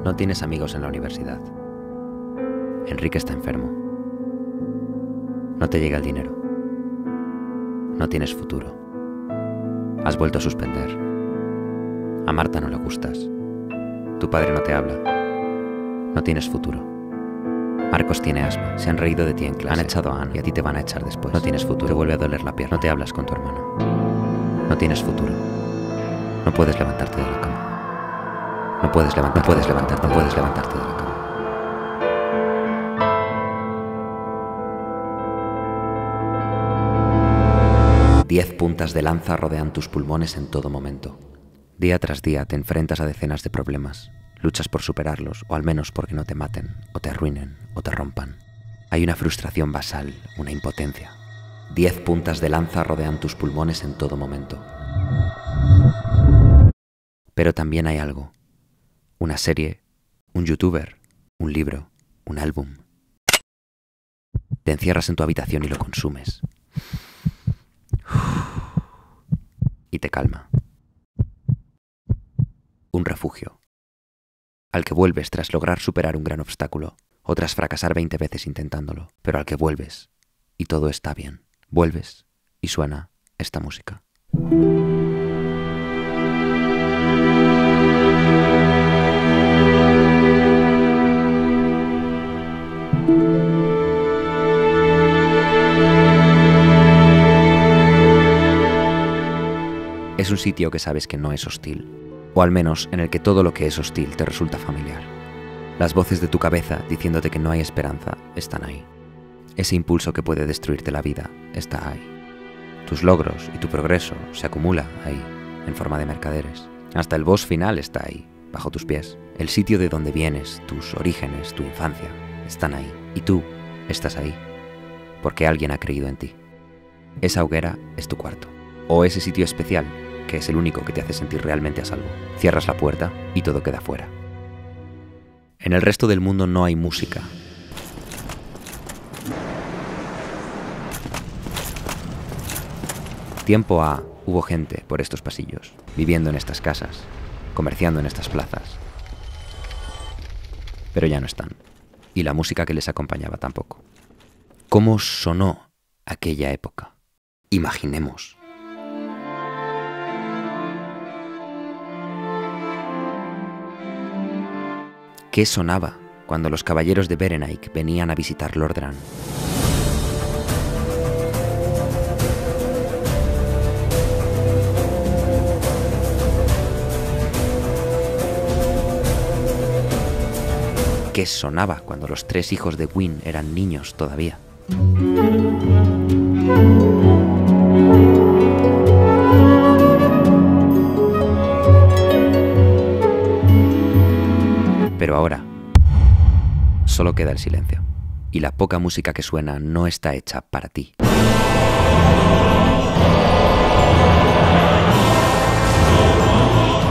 No tienes amigos en la universidad. Enrique está enfermo. No te llega el dinero. No tienes futuro. Has vuelto a suspender. A Marta no le gustas. Tu padre no te habla. No tienes futuro. Marcos tiene asma. Se han reído de ti en clase. Han echado a Ana y a ti te van a echar después. No tienes futuro. Te vuelve a doler la pierna. No te hablas con tu hermano. No tienes futuro. No puedes levantarte de la cama. No puedes levantarte de la cama. 10 puntas de lanza rodean tus pulmones en todo momento. Día tras día te enfrentas a decenas de problemas. Luchas por superarlos, o al menos porque no te maten, o te arruinen, o te rompan. Hay una frustración basal, una impotencia. 10 puntas de lanza rodean tus pulmones en todo momento. Pero también hay algo. Una serie, un youtuber, un libro, un álbum. Te encierras en tu habitación y lo consumes. Y te calma. Un refugio. Al que vuelves tras lograr superar un gran obstáculo, o tras fracasar 20 veces intentándolo, pero al que vuelves y todo está bien. Vuelves y suena esta música. Es un sitio que sabes que no es hostil, o al menos en el que todo lo que es hostil te resulta familiar. Las voces de tu cabeza diciéndote que no hay esperanza están ahí. Ese impulso que puede destruirte la vida está ahí. Tus logros y tu progreso se acumula ahí, en forma de mercaderes. Hasta el boss final está ahí, bajo tus pies. El sitio de donde vienes, tus orígenes, tu infancia, están ahí. Y tú estás ahí, porque alguien ha creído en ti. Esa hoguera es tu cuarto, o ese sitio especial, que es el único que te hace sentir realmente a salvo. Cierras la puerta y todo queda fuera. En el resto del mundo no hay música. Tiempo A, hubo gente por estos pasillos, viviendo en estas casas, comerciando en estas plazas. Pero ya no están. Y la música que les acompañaba tampoco. ¿Cómo sonó aquella época? Imaginemos. ¿Qué sonaba cuando los caballeros de Berenaik venían a visitar Lordran? ¿Qué sonaba cuando los 3 hijos de Gwyn eran niños todavía? Pero ahora, solo queda el silencio. Y la poca música que suena no está hecha para ti.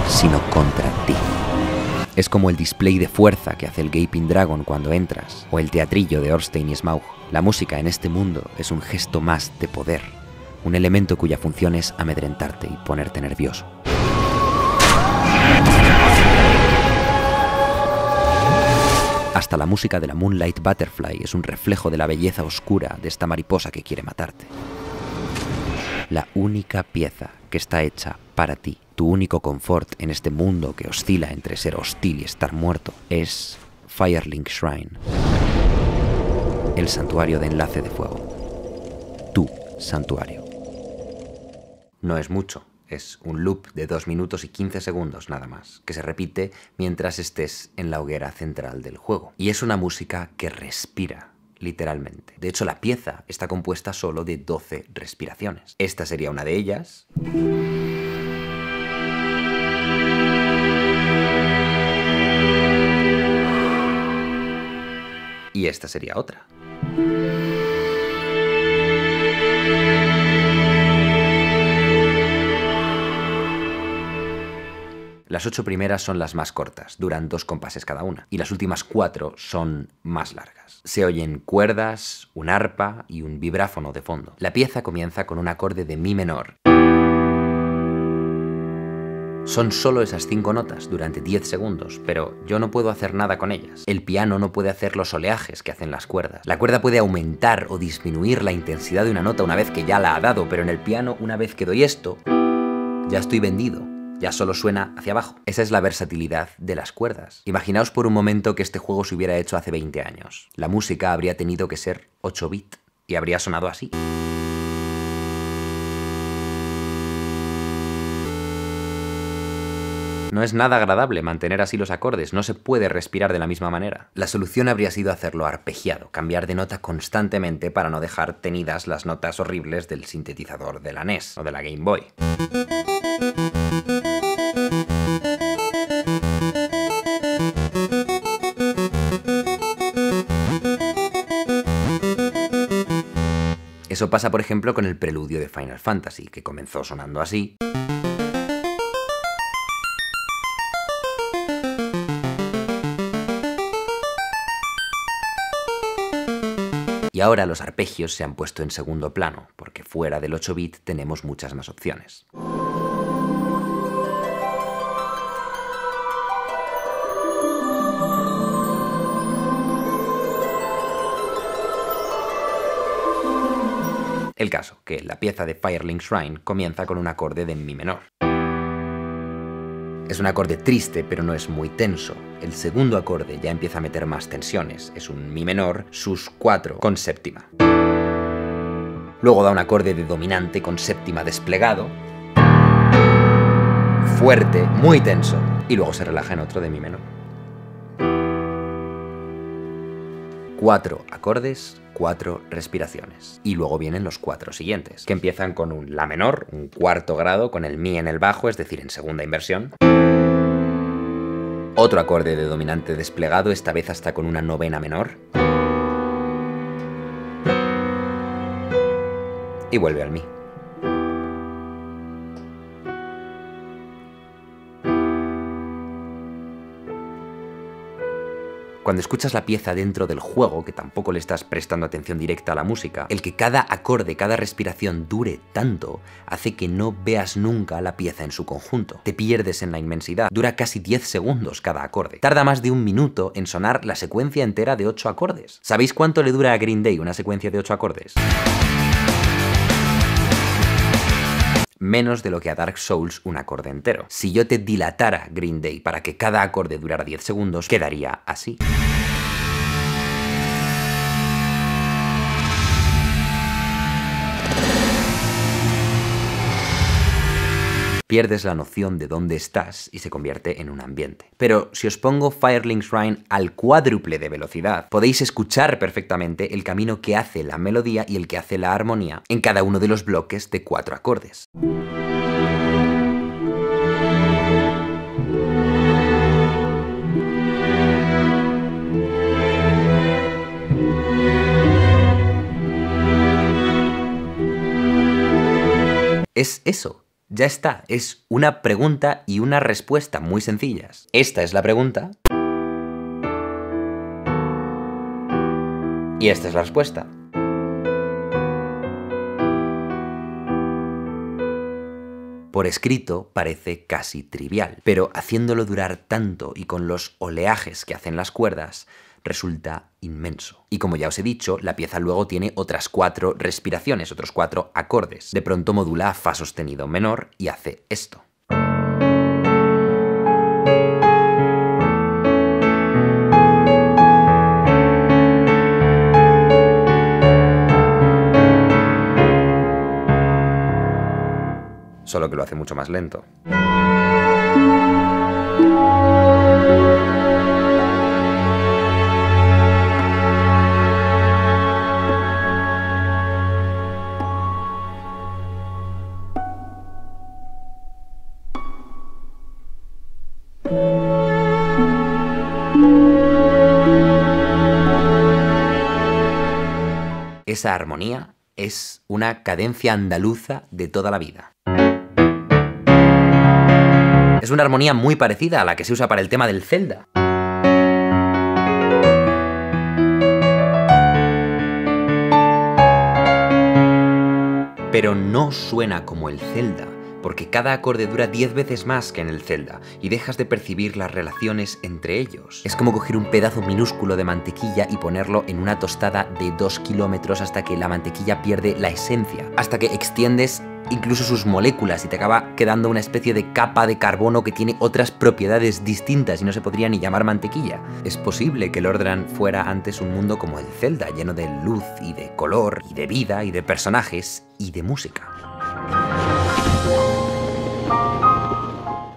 Sino contra ti. Es como el display de fuerza que hace el Gaping Dragon cuando entras, o el teatrillo de Orstein y Smaug. La música en este mundo es un gesto más de poder, un elemento cuya función es amedrentarte y ponerte nervioso. Hasta la música de la Moonlight Butterfly es un reflejo de la belleza oscura de esta mariposa que quiere matarte. La única pieza que está hecha para ti, tu único confort en este mundo que oscila entre ser hostil y estar muerto, es Firelink Shrine, el santuario de enlace de fuego. Tu santuario. No es mucho. Es un loop de 2 minutos y 15 segundos nada más, que se repite mientras estés en la hoguera central del juego. Y es una música que respira, literalmente. De hecho, la pieza está compuesta solo de 12 respiraciones. Esta sería una de ellas. Y esta sería otra. Las 8 primeras son las más cortas, duran 2 compases cada una, y las últimas 4 son más largas. Se oyen cuerdas, un arpa y un vibráfono de fondo. La pieza comienza con un acorde de mi menor, Son solo esas 5 notas durante 10 segundos, pero yo no puedo hacer nada con ellas. El piano no puede hacer los oleajes que hacen las cuerdas. La cuerda puede aumentar o disminuir la intensidad de una nota una vez que ya la ha dado, pero en el piano, una vez que doy esto, ya estoy vendido. Ya solo suena hacia abajo. Esa es la versatilidad de las cuerdas. Imaginaos por un momento que este juego se hubiera hecho hace 20 años. La música habría tenido que ser 8 bits y habría sonado así. No es nada agradable mantener así los acordes, no se puede respirar de la misma manera. La solución habría sido hacerlo arpegiado, cambiar de nota constantemente para no dejar tenidas las notas horribles del sintetizador de la NES o de la Game Boy. Eso pasa, por ejemplo, con el preludio de Final Fantasy, que comenzó sonando así. Y ahora los arpegios se han puesto en segundo plano, porque fuera del 8-bit tenemos muchas más opciones. El caso, que la pieza de Firelink Shrine comienza con un acorde de mi menor. Es un acorde triste, pero no es muy tenso. El segundo acorde ya empieza a meter más tensiones. Es un mi menor sus 4 con séptima. Luego da un acorde de dominante con séptima desplegado. Fuerte, muy tenso. Y luego se relaja en otro de mi menor. 4 acordes, 4 respiraciones. Y luego vienen los 4 siguientes, que empiezan con un la menor, un cuarto grado, con el mi en el bajo, es decir, en segunda inversión. Otro acorde de dominante desplegado, esta vez hasta con una novena menor. Y vuelve al mi. Cuando escuchas la pieza dentro del juego, que tampoco le estás prestando atención directa a la música, el que cada acorde, cada respiración dure tanto, hace que no veas nunca la pieza en su conjunto. Te pierdes en la inmensidad. Dura casi 10 segundos cada acorde. Tarda más de un minuto en sonar la secuencia entera de 8 acordes. ¿Sabéis cuánto le dura a Green Day una secuencia de 8 acordes? Menos de lo que a Dark Souls un acorde entero. Si yo te dilatara Green Day para que cada acorde durara 10 segundos, quedaría así. Pierdes la noción de dónde estás y se convierte en un ambiente. Pero si os pongo Firelink Shrine al cuádruple de velocidad, podéis escuchar perfectamente el camino que hace la melodía y el que hace la armonía en cada uno de los bloques de 4 acordes. Es eso. Ya está, es una pregunta y una respuesta muy sencillas. Esta es la pregunta. Y esta es la respuesta. Por escrito parece casi trivial, pero haciéndolo durar tanto y con los oleajes que hacen las cuerdas, resulta inmenso. Y como ya os he dicho, la pieza luego tiene otras 4 respiraciones, otros 4 acordes. De pronto modula a fa sostenido menor y hace esto. Solo que lo hace mucho más lento. Esa armonía es una cadencia andaluza de toda la vida. Es una armonía muy parecida a la que se usa para el tema del Zelda. Pero no suena como el Zelda, porque cada acorde dura 10 veces más que en el Zelda y dejas de percibir las relaciones entre ellos. Es como coger un pedazo minúsculo de mantequilla y ponerlo en una tostada de 2 kilómetros hasta que la mantequilla pierde la esencia, hasta que extiendes incluso sus moléculas y te acaba quedando una especie de capa de carbono que tiene otras propiedades distintas y no se podría ni llamar mantequilla. Es posible que Lordran fuera antes un mundo como el Zelda, lleno de luz y de color y de vida y de personajes y de música.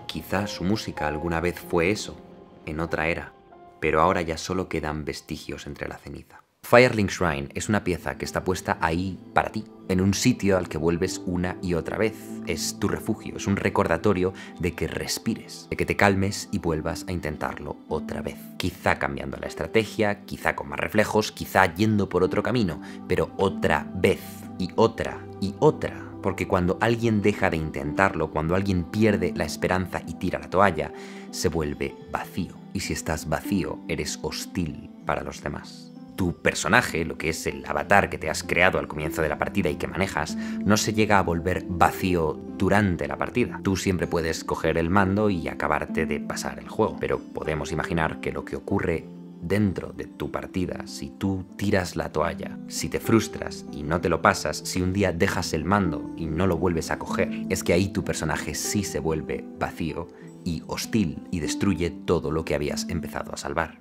Quizá su música alguna vez fue eso, en otra era, pero ahora ya solo quedan vestigios entre la ceniza. Firelink Shrine es una pieza que está puesta ahí para ti, en un sitio al que vuelves una y otra vez. Es tu refugio, es un recordatorio de que respires, de que te calmes y vuelvas a intentarlo otra vez. Quizá cambiando la estrategia, quizá con más reflejos, quizá yendo por otro camino, pero otra vez y otra y otra. Porque cuando alguien deja de intentarlo, cuando alguien pierde la esperanza y tira la toalla, se vuelve vacío. Y si estás vacío, eres hostil para los demás. Tu personaje, lo que es el avatar que te has creado al comienzo de la partida y que manejas, no se llega a volver vacío durante la partida. Tú siempre puedes coger el mando y acabarte de pasar el juego, pero podemos imaginar que lo que ocurre dentro de tu partida, si tú tiras la toalla, si te frustras y no te lo pasas, si un día dejas el mando y no lo vuelves a coger, es que ahí tu personaje sí se vuelve vacío y hostil y destruye todo lo que habías empezado a salvar.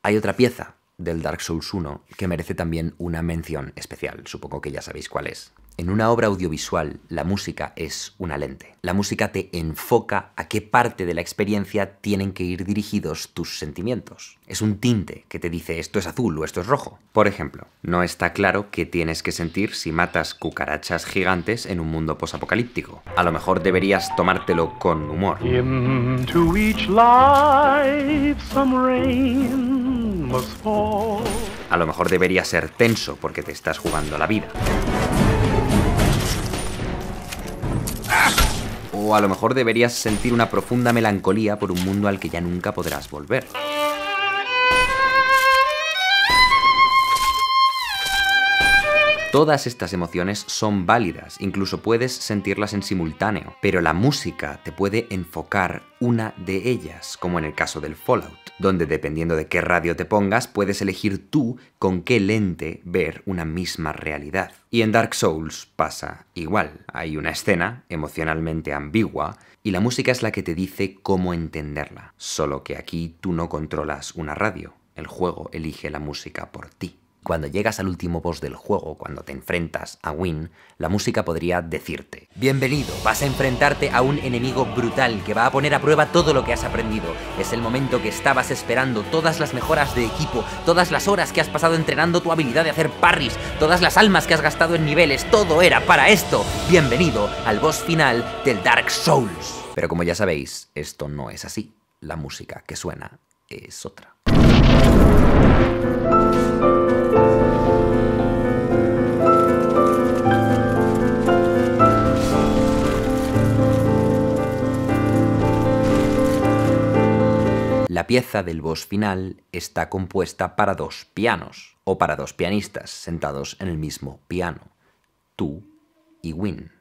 Hay otra pieza del Dark Souls 1 que merece también una mención especial, supongo que ya sabéis cuál es. En una obra audiovisual, la música es una lente. La música te enfoca a qué parte de la experiencia tienen que ir dirigidos tus sentimientos. Es un tinte que te dice esto es azul o esto es rojo. Por ejemplo, no está claro qué tienes que sentir si matas cucarachas gigantes en un mundo posapocalíptico. A lo mejor deberías tomártelo con humor. Into each life some rain must fall. A lo mejor debería ser tenso porque te estás jugando la vida. O a lo mejor deberías sentir una profunda melancolía por un mundo al que ya nunca podrás volver. Todas estas emociones son válidas, incluso puedes sentirlas en simultáneo, pero la música te puede enfocar una de ellas, como en el caso del Fallout, donde dependiendo de qué radio te pongas, puedes elegir tú con qué lente ver una misma realidad. Y en Dark Souls pasa igual, hay una escena emocionalmente ambigua y la música es la que te dice cómo entenderla, solo que aquí tú no controlas una radio, el juego elige la música por ti. Cuando llegas al último boss del juego, cuando te enfrentas a Gwyn, la música podría decirte: bienvenido, vas a enfrentarte a un enemigo brutal que va a poner a prueba todo lo que has aprendido. Es el momento que estabas esperando, todas las mejoras de equipo, todas las horas que has pasado entrenando tu habilidad de hacer parries, todas las almas que has gastado en niveles, todo era para esto. Bienvenido al boss final del Dark Souls. Pero como ya sabéis, esto no es así. La música que suena es otra. La pieza del boss final está compuesta para 2 pianos, o para 2 pianistas sentados en el mismo piano, tú y Gwyn.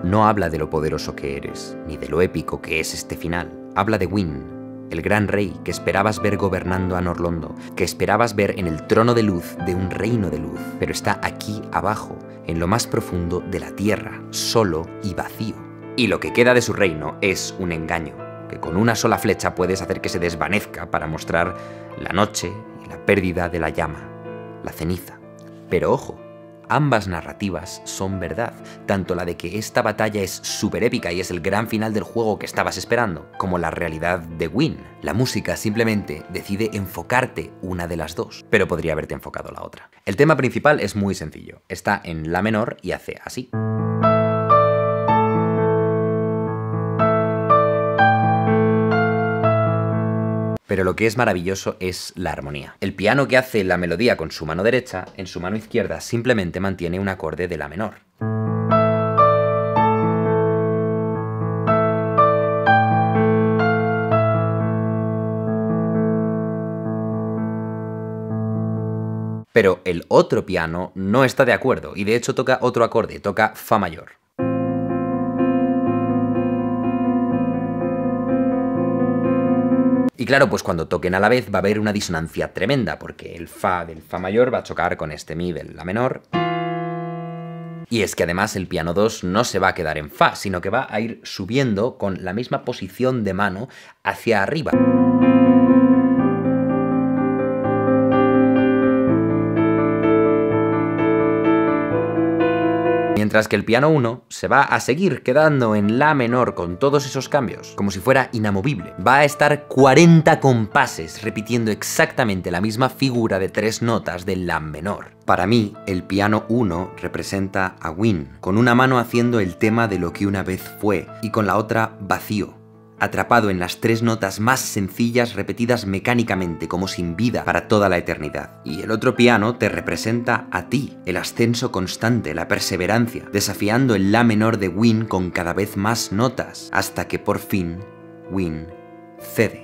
No habla de lo poderoso que eres, ni de lo épico que es este final. Habla de Gwyn, el gran rey que esperabas ver gobernando a Norlondo, que esperabas ver en el trono de luz de un reino de luz, pero está aquí abajo, en lo más profundo de la tierra, solo y vacío. Y lo que queda de su reino es un engaño, que con una sola flecha puedes hacer que se desvanezca para mostrar la noche y la pérdida de la llama, la ceniza. Pero ojo, ambas narrativas son verdad, tanto la de que esta batalla es súper épica y es el gran final del juego que estabas esperando, como la realidad de Gwyn. La música simplemente decide enfocarte una de las dos, pero podría haberte enfocado la otra. El tema principal es muy sencillo, está en la menor y hace así. Pero lo que es maravilloso es la armonía. El piano que hace la melodía con su mano derecha, en su mano izquierda simplemente mantiene un acorde de la menor. Pero el otro piano no está de acuerdo y de hecho toca otro acorde, toca fa mayor. Y claro, pues cuando toquen a la vez va a haber una disonancia tremenda, porque el fa del fa mayor va a chocar con este mi del la menor. Y es que además el piano 2 no se va a quedar en fa, sino que va a ir subiendo con la misma posición de mano hacia arriba. Mientras que el piano 1 se va a seguir quedando en la menor con todos esos cambios, como si fuera inamovible. Va a estar 40 compases repitiendo exactamente la misma figura de 3 notas del la menor. Para mí, el piano 1 representa a Win, con una mano haciendo el tema de lo que una vez fue, y con la otra vacío, atrapado en las 3 notas más sencillas repetidas mecánicamente como sin vida para toda la eternidad. Y el otro piano te representa a ti, el ascenso constante, la perseverancia, desafiando el la menor de Win con cada vez más notas, hasta que por fin Win cede.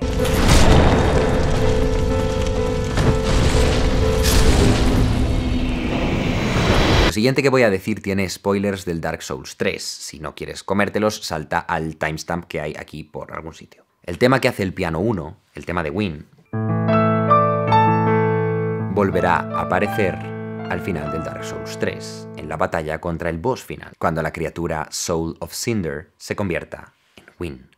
Lo siguiente que voy a decir tiene spoilers del Dark Souls 3. Si no quieres comértelos, salta al timestamp que hay aquí por algún sitio. El tema que hace el piano 1, el tema de Win, volverá a aparecer al final del Dark Souls 3, en la batalla contra el boss final, cuando la criatura Soul of Cinder se convierta en Win.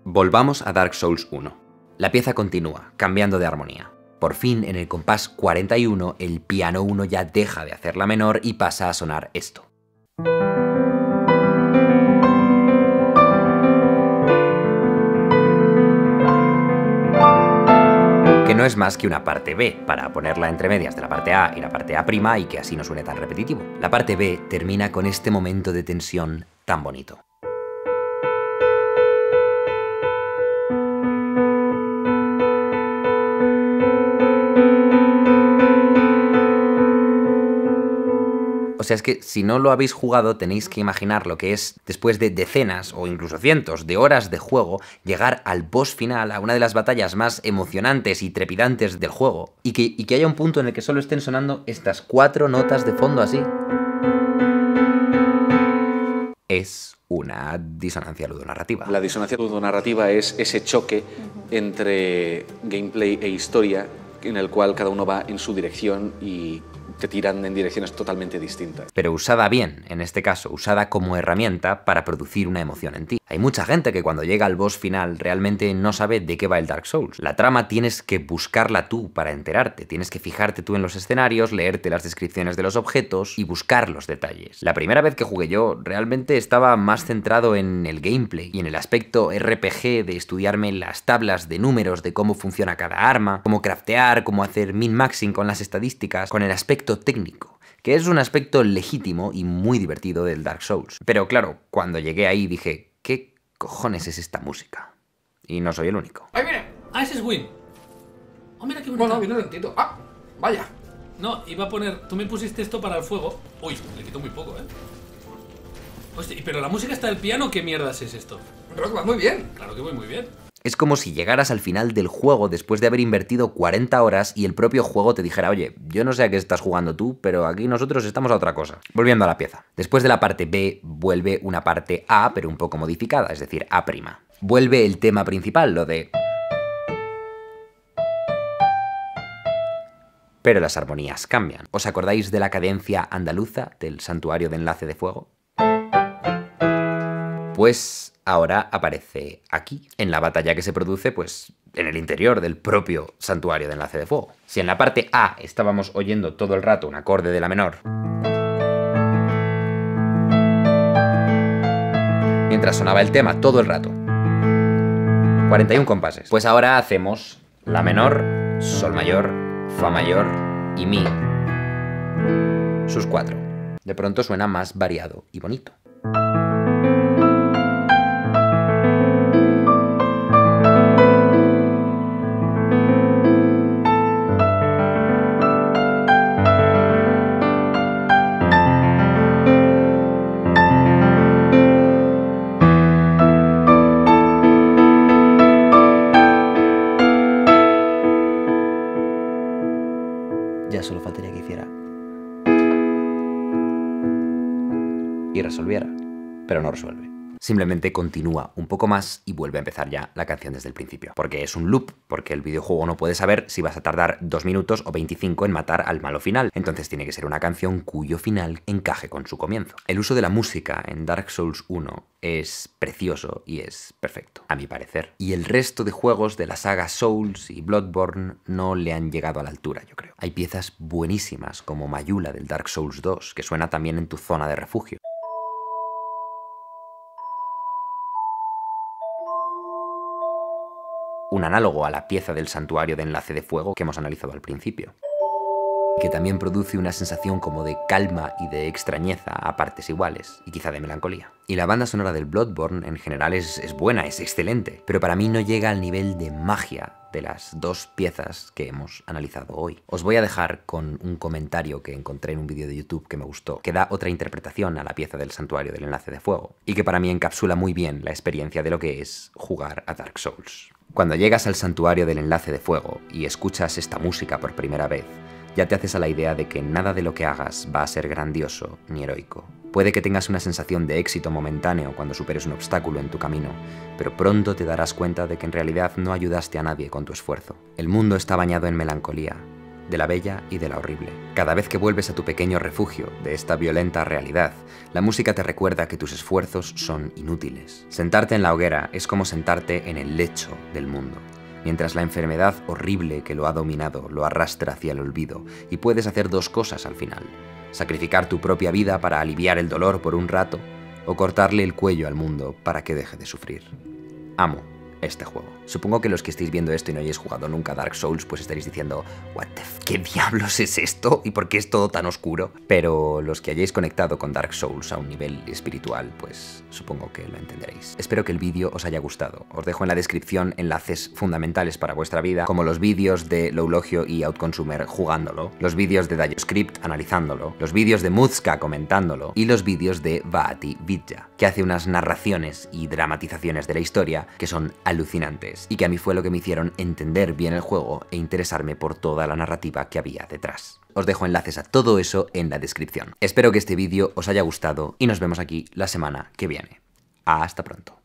Volvamos a Dark Souls 1. La pieza continúa, cambiando de armonía. Por fin, en el compás 41, el piano 1 ya deja de hacer la menor y pasa a sonar esto. Que no es más que una parte B, para ponerla entre medias de la parte A y la parte A' y que así no suene tan repetitivo. La parte B termina con este momento de tensión tan bonito. O sea, es que si no lo habéis jugado tenéis que imaginar lo que es, después de decenas o incluso cientos de horas de juego, llegar al boss final, a una de las batallas más emocionantes y trepidantes del juego, y que haya un punto en el que solo estén sonando estas 4 notas de fondo así. Es una disonancia ludonarrativa. La disonancia ludonarrativa es ese choque entre gameplay e historia en el cual cada uno va en su dirección y te tiran en direcciones totalmente distintas. Pero usada bien, en este caso, usada como herramienta para producir una emoción en ti. Hay mucha gente que cuando llega al boss final realmente no sabe de qué va el Dark Souls. La trama tienes que buscarla tú para enterarte, tienes que fijarte tú en los escenarios, leerte las descripciones de los objetos y buscar los detalles. La primera vez que jugué yo realmente estaba más centrado en el gameplay y en el aspecto RPG de estudiarme las tablas de números de cómo funciona cada arma, cómo craftear, cómo hacer min-maxing con las estadísticas, con el aspecto técnico, que es un aspecto legítimo y muy divertido del Dark Souls. Pero claro, cuando llegué ahí dije, ¿qué cojones es esta música? Y no soy el único. ¡Ay, mira! ¡Ah, ese es Win! ¡Oh, mira qué bonito! Bueno, viene lentito. ¡Ah! ¡Vaya! No, iba a poner... Tú me pusiste esto para el fuego. Uy, le quito muy poco, ¿eh? Hostia, pero la música está del piano, ¿qué mierdas es esto? Pero que va muy bien. Claro que voy muy bien. Es como si llegaras al final del juego después de haber invertido 40 horas y el propio juego te dijera, oye, yo no sé a qué estás jugando tú, pero aquí nosotros estamos a otra cosa. Volviendo a la pieza. Después de la parte B, vuelve una parte A, pero un poco modificada, es decir, A'. Vuelve el tema principal, lo de... Pero las armonías cambian. ¿Os acordáis de la cadencia andaluza del santuario de enlace de fuego? Pues ahora aparece aquí, en la batalla que se produce, pues, en el interior del propio santuario de enlace de fuego. Si en la parte A estábamos oyendo todo el rato un acorde de la menor, mientras sonaba el tema todo el rato, 41 compases, pues ahora hacemos la menor, sol mayor, fa mayor y mi, sus 4. De pronto suena más variado y bonito. Ya solo faltaría que hiciera y resolviera, pero no resuelve. Simplemente continúa un poco más y vuelve a empezar ya la canción desde el principio. Porque es un loop, porque el videojuego no puede saber si vas a tardar 2 minutos o 25 en matar al malo final. Entonces tiene que ser una canción cuyo final encaje con su comienzo. El uso de la música en Dark Souls 1 es precioso y es perfecto, a mi parecer. Y el resto de juegos de la saga Souls y Bloodborne no le han llegado a la altura, yo creo. Hay piezas buenísimas como Mayula del Dark Souls 2, que suena también en tu zona de refugio. Un análogo a la pieza del santuario de enlace de fuego que hemos analizado al principio, que también produce una sensación como de calma y de extrañeza a partes iguales, y quizá de melancolía. Y la banda sonora del Bloodborne en general es buena, es excelente, pero para mí no llega al nivel de magia de las 2 piezas que hemos analizado hoy. Os voy a dejar con un comentario que encontré en un vídeo de YouTube que me gustó, que da otra interpretación a la pieza del santuario del enlace de fuego, y que para mí encapsula muy bien la experiencia de lo que es jugar a Dark Souls. Cuando llegas al santuario del enlace de fuego y escuchas esta música por primera vez, ya te haces a la idea de que nada de lo que hagas va a ser grandioso ni heroico. Puede que tengas una sensación de éxito momentáneo cuando superes un obstáculo en tu camino, pero pronto te darás cuenta de que en realidad no ayudaste a nadie con tu esfuerzo. El mundo está bañado en melancolía, de la bella y de la horrible. Cada vez que vuelves a tu pequeño refugio de esta violenta realidad, la música te recuerda que tus esfuerzos son inútiles. Sentarte en la hoguera es como sentarte en el lecho del mundo, mientras la enfermedad horrible que lo ha dominado lo arrastra hacia el olvido, y puedes hacer 2 cosas al final: sacrificar tu propia vida para aliviar el dolor por un rato, o cortarle el cuello al mundo para que deje de sufrir. Amo este juego. Supongo que los que estéis viendo esto y no hayáis jugado nunca a Dark Souls, pues estaréis diciendo ¿qué diablos es esto? ¿Y por qué es todo tan oscuro? Pero los que hayáis conectado con Dark Souls a un nivel espiritual, pues supongo que lo entenderéis. Espero que el vídeo os haya gustado. Os dejo en la descripción enlaces fundamentales para vuestra vida, como los vídeos de Loulogio y Outconsumer jugándolo, los vídeos de DayoScript analizándolo, los vídeos de Muzka comentándolo y los vídeos de Vaati Vidya, que hace unas narraciones y dramatizaciones de la historia que son alucinantes y que a mí fue lo que me hicieron entender bien el juego e interesarme por toda la narrativa que había detrás. Os dejo enlaces a todo eso en la descripción. Espero que este vídeo os haya gustado y nos vemos aquí la semana que viene. Hasta pronto.